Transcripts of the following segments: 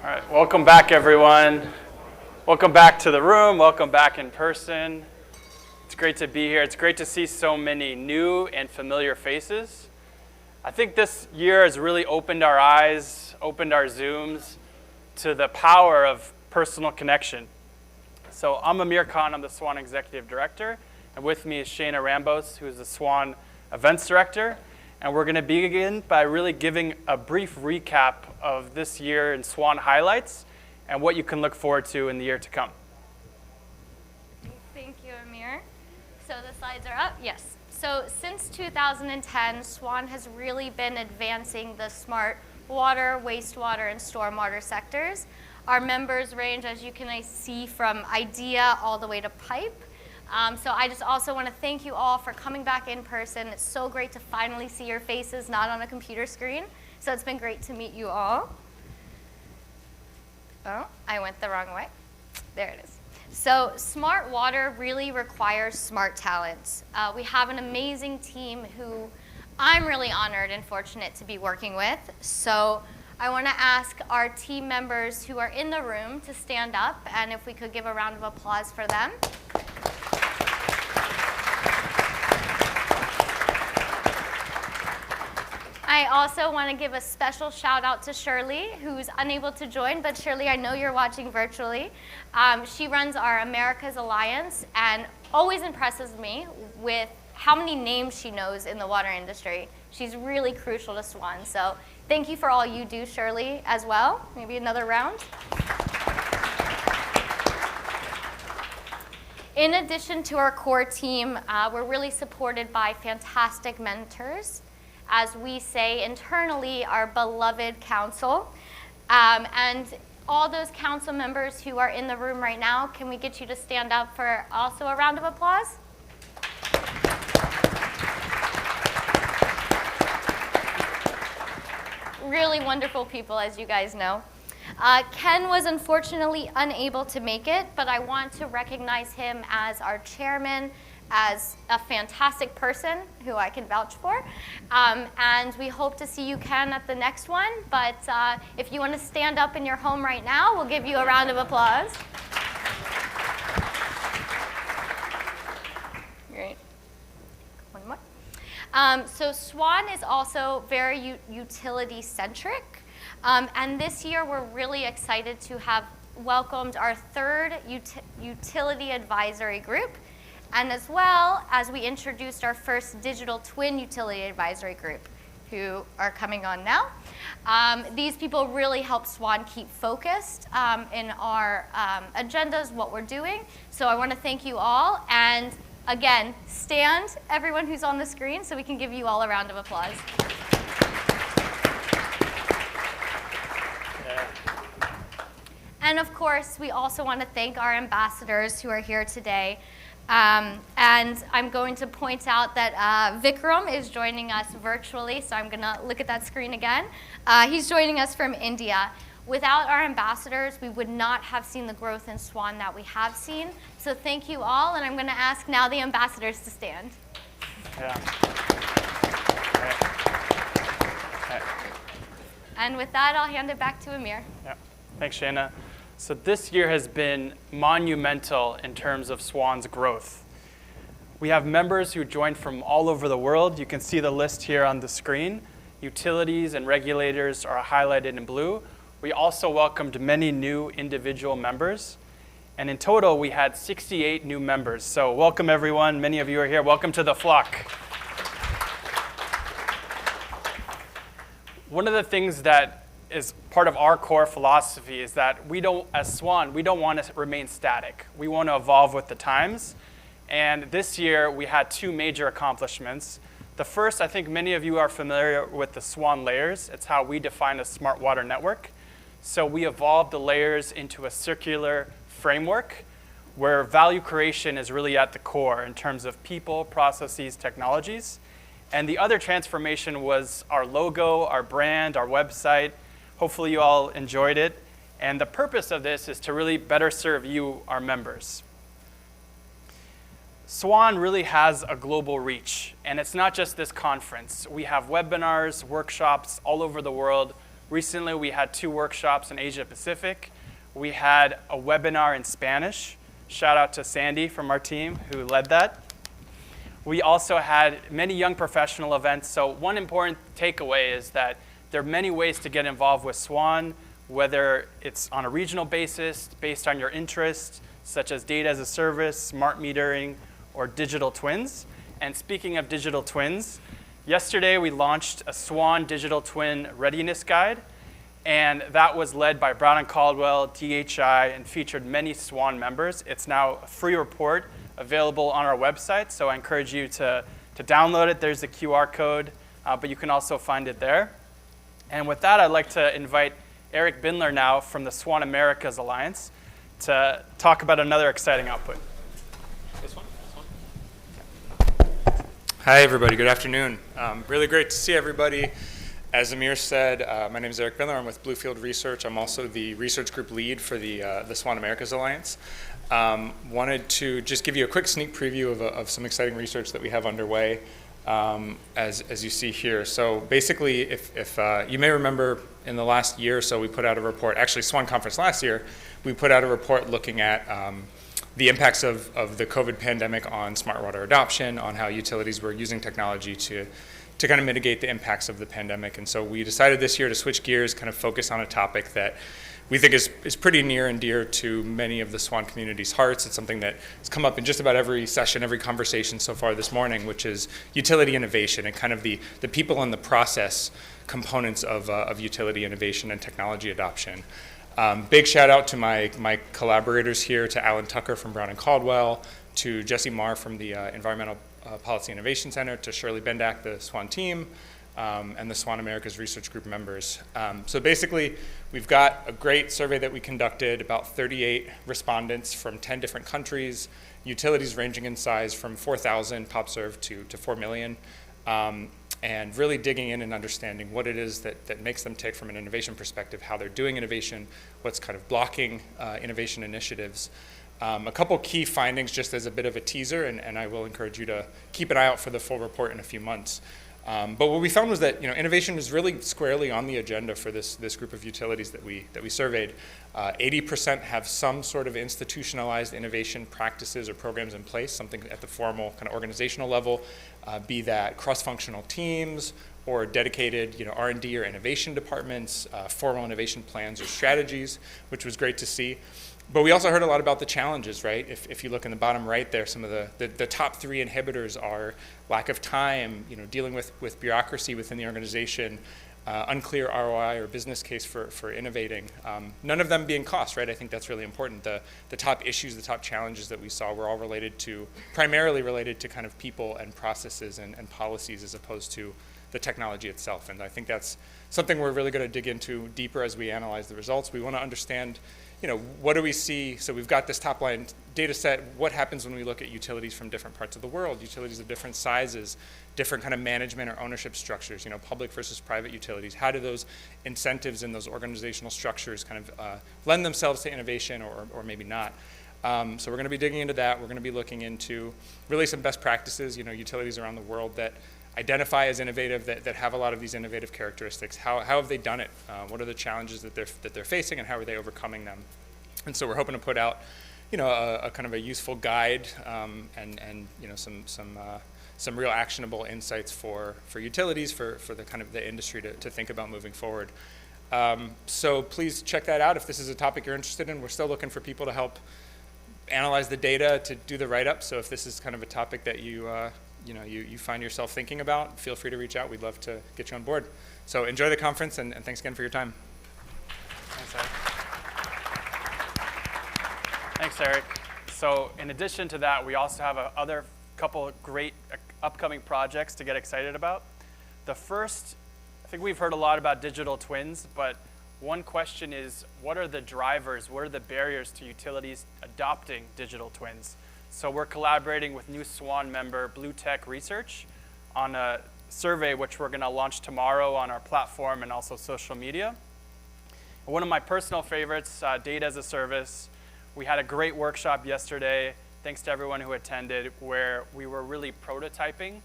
All right, welcome back, everyone. Welcome back to the room. Welcome back in person. It's great to be here. It's great to see so many new and familiar faces. I think this year has really opened our eyes, opened our Zooms to the power of personal connection. So I'm Amir Khan. I'm the SWAN Executive Director. And with me is Shayna Rambos, who is the SWAN Events Director. And we're going to begin by really giving a brief recap of this year in SWAN highlights and what you can look forward to in the year to come. Thank you, Amir. So the slides are up? Yes. So since 2010, SWAN has really been advancing the smart water, wastewater, and stormwater sectors. Our members range, as you can see, from idea all the way to pipe. So I just also want to thank you all for coming back in person. It's so great to finally see your faces, not on a computer screen. So it's been great to meet you all. Oh, I went the wrong way. There it is. So smart water really requires smart talents. We have an amazing team who I'm really honored and fortunate to be working with. So I want to ask our team members who are in the room to stand up, and if we could give a round of applause for them. I also want to give a special shout out to Shirley, who's unable to join, but Shirley, I know you're watching virtually. She runs our Americas Alliance and always impresses me with how many names she knows in the water industry. She's really crucial to SWAN, so thank you for all you do, Shirley, as well. Maybe another round. In addition to our core team, we're really supported by fantastic mentors. As we say internally, our beloved council. And all those council members who are in the room right now, can we get you to stand up for also a round of applause? Really wonderful people, as you guys know. Ken was unfortunately unable to make it, but I want to recognize him as our chairman, as a fantastic person who I can vouch for. And we hope to see you, Ken, at the next one. But if you want to stand up in your home right now, we'll give you a round of applause. Great. One more. So SWAN is also very utility-centric. And this year, we're really excited to have welcomed our third utility advisory group, and as well as we introduced our first digital twin utility advisory group, who are coming on now. These people really help SWAN keep focused in our agendas, what we're doing. So I want to thank you all. And again, stand, everyone who's on the screen, so we can give you all a round of applause. Yeah. And of course, we also want to thank our ambassadors who are here today. And I'm going to point out that Vikram is joining us virtually, so I'm going to look at that screen again. He's joining us from India. Without our ambassadors, we would not have seen the growth in SWAN that we have seen. So thank you all, and I'm going to ask now the ambassadors to stand. Yeah. Okay. And with that, I'll hand it back to Amir. Yeah. Thanks, Shayna. So this year has been monumental in terms of SWAN's growth. We have members who joined from all over the world. You can see the list here on the screen. Utilities and regulators are highlighted in blue. We also welcomed many new individual members. And in total, we had 68 new members. So welcome, everyone. Many of you are here. Welcome to the flock. One of the things that is part of our core philosophy is that as SWAN, we don't want to remain static. We want to evolve with the times. And this year, we had two major accomplishments. The first, I think many of you are familiar with the SWAN layers. It's how we define a smart water network. So we evolved the layers into a circular framework where value creation is really at the core in terms of people, processes, technologies. And the other transformation was our logo, our brand, our website. Hopefully you all enjoyed it. And the purpose of this is to really better serve you, our members. SWAN really has a global reach. And it's not just this conference. We have webinars, workshops all over the world Recently, we had 2 workshops in Asia Pacific. We had a webinar in Spanish. Shout out to Sandy from our team who led that. We also had many young professional events. So one important takeaway is that there are many ways to get involved with SWAN, whether it's on a regional basis, based on your interests, such as data as a service, smart metering, or digital twins. And speaking of digital twins, yesterday we launched a SWAN Digital Twin Readiness Guide, and that was led by Brown & Caldwell, DHI, and featured many SWAN members. It's now a free report available on our website, so I encourage you to download it. There's the QR code, but you can also find it there. And with that, I'd like to invite Eric Bindler now from the SWAN Americas Alliance to talk about another exciting output. This one? Hi, everybody. Good afternoon. Really great to see everybody. As Amir said, my name is Eric Bindler. I'm with Bluefield Research. I'm also the research group lead for the SWAN Americas Alliance. Wanted to just give you a quick sneak preview of some exciting research that we have underway, as you see here. So basically, if you may remember in the last year or so, we put out a report, actually SWAN conference last year, we put out a report looking at the impacts of the COVID pandemic on smart water adoption, on how utilities were using technology to kind of mitigate the impacts of the pandemic. And so we decided this year to switch gears, kind of focus on a topic that we think is pretty near and dear to many of the SWAN community's hearts. It's something that has come up in just about every session, every conversation so far this morning, which is utility innovation and kind of the people and the process components of utility innovation and technology adoption. Big shout out to my collaborators here, to Alan Tucker from Brown & Caldwell, to Jesse Marr from the Environmental Policy Innovation Center, to Shirley Bendak, the SWAN team, and the SWAN Americas Research Group members. So basically, we've got a great survey that we conducted, about 38 respondents from 10 different countries, utilities ranging in size from 4,000 PopServe to 4 million, and really digging in and understanding what it is that makes them tick from an innovation perspective, how they're doing innovation, what's kind of blocking innovation initiatives. A couple key findings just as a bit of a teaser, and I will encourage you to keep an eye out for the full report in a few months. But what we found was that innovation is really squarely on the agenda for this group of utilities that we surveyed. 80% have some sort of institutionalized innovation practices or programs in place, something at the formal kind of organizational level, be that cross-functional teams or dedicated R&D or innovation departments, formal innovation plans or strategies, which was great to see. But we also heard a lot about the challenges, right? If you look in the bottom right there, some of the top 3 inhibitors are lack of time, dealing with bureaucracy within the organization, unclear ROI or business case for innovating. None of them being cost, right? I think that's really important. The top issues, the top challenges that we saw were all primarily related to kind of people and processes and policies as opposed to the technology itself. And I think that's something we're really going to dig into deeper as we analyze the results. We want to understand what do we see? So we've got this top line data set. What happens when we look at utilities from different parts of the world, utilities of different sizes, different kind of management or ownership structures, public versus private utilities? How do those incentives in those organizational structures kind of lend themselves to innovation or maybe not? So we're going to be digging into that. We're going to be looking into really some best practices, utilities around the world that identify as innovative, that have a lot of these innovative characteristics. How have they done it? What are the challenges that they're facing, and how are they overcoming them? And so we're hoping to put out, a kind of a useful guide and some real actionable insights for utilities, for the kind of the industry to think about moving forward. So please check that out if this is a topic you're interested in. We're still looking for people to help analyze the data, to do the write-up. So if this is kind of a topic that you find yourself thinking about, feel free to reach out. We'd love to get you on board. So enjoy the conference, and thanks again for your time. Thanks, Eric. Thanks, Eric. So in addition to that, we also have other couple great upcoming projects to get excited about. The first, I think we've heard a lot about digital twins, but one question is, what are the drivers, what are the barriers to utilities adopting digital twins? So we're collaborating with new SWAN member Blue Tech Research on a survey which we're going to launch tomorrow on our platform and also social media. One of my personal favorites, data as a service. We had a great workshop yesterday, thanks to everyone who attended, where we were really prototyping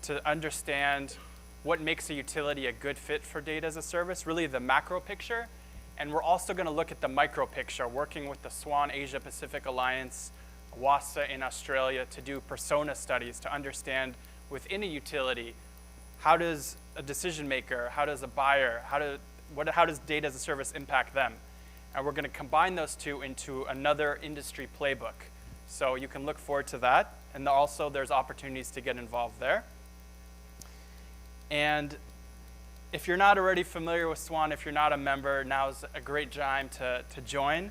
to understand what makes a utility a good fit for data as a service, really the macro picture. And we're also going to look at the micro picture, working with the SWAN Asia Pacific Alliance, WASA in Australia, to do persona studies to understand within a utility, how does a decision maker, how does a buyer, how does data as a service impact them? And we're going to combine those two into another industry playbook. So you can look forward to that. And also there's opportunities to get involved there. And if you're not already familiar with SWAN, if you're not a member, now's a great time to join.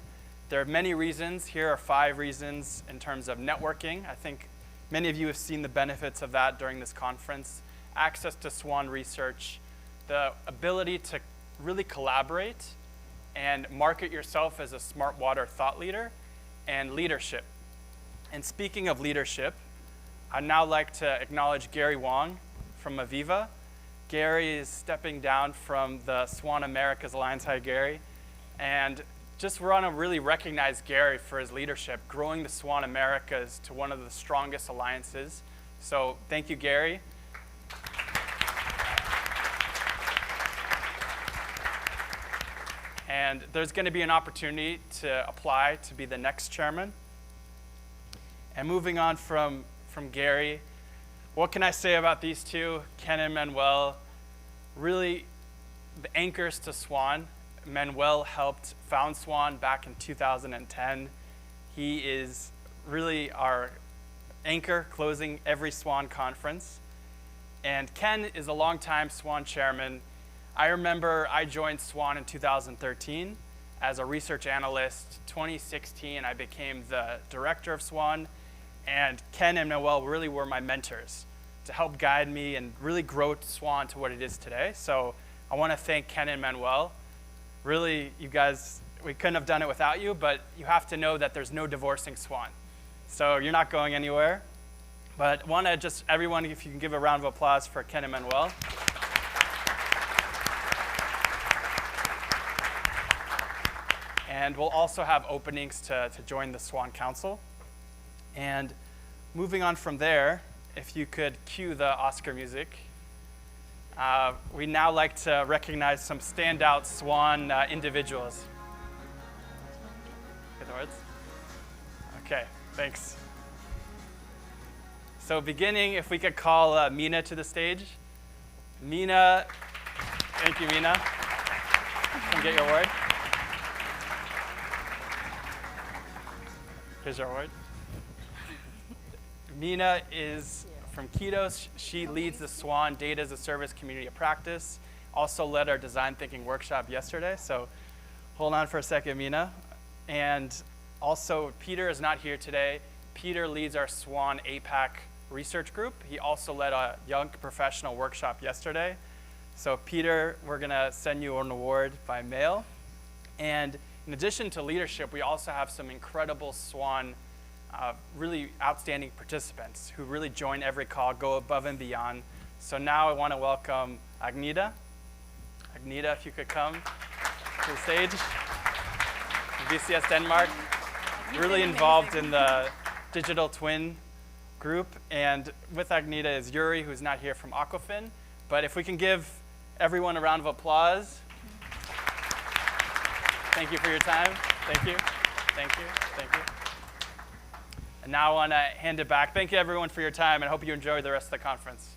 There are many reasons. Here are 5 reasons in terms of networking. I think many of you have seen the benefits of that during this conference. Access to SWAN research, the ability to really collaborate and market yourself as a smart water thought leader, and leadership. And speaking of leadership, I'd now like to acknowledge Gary Wong from Aviva. Gary is stepping down from the SWAN Americas Alliance. Hi, Gary. And just want to really recognize Gary for his leadership, growing the SWAN Americas to one of the strongest alliances. So thank you, Gary. And there's going to be an opportunity to apply to be the next chairman. And moving on from Gary, what can I say about these two? Ken and Manuel, really the anchors to SWAN. Manuel helped found SWAN back in 2010. He is really our anchor closing every SWAN conference. And Ken is a longtime SWAN chairman. I remember I joined SWAN in 2013 as a research analyst. 2016, I became the director of SWAN. And Ken and Noel really were my mentors to help guide me and really grow SWAN to what it is today. So I want to thank Ken and Manuel. Really, you guys, we couldn't have done it without you, but you have to know that there's no divorcing SWAN. So you're not going anywhere. But I want to just, everyone, if you can give a round of applause for Ken and Manuel. And we'll also have openings to join the SWAN Council. And moving on from there, if you could cue the Oscar music. We now like to recognize some standout SWAN individuals. Get the words? Okay, thanks. So beginning, if we could call Mina to the stage. Mina, thank you, Mina. Come get your award. Here's your award. Mina is from Kitos. She leads the SWAN Data as a Service Community of Practice. Also led our design thinking workshop yesterday. So hold on for a second, Mina. And also, Peter is not here today. Peter leads our SWAN APAC research group. He also led a young professional workshop yesterday. So Peter, we're going to send you an award by mail. And in addition to leadership, we also have some incredible SWAN really outstanding participants who really join every call, go above and beyond. So now I want to welcome Agnita. Agnita, if you could come to the stage. VCS Denmark, really involved in the digital twin group. And with Agnita is Yuri, who's not here from Aquafin. But if we can give everyone a round of applause. Thank you for your time. Thank you. Thank you. Thank you. And now I want to hand it back. Thank you, everyone, for your time, and I hope you enjoy the rest of the conference.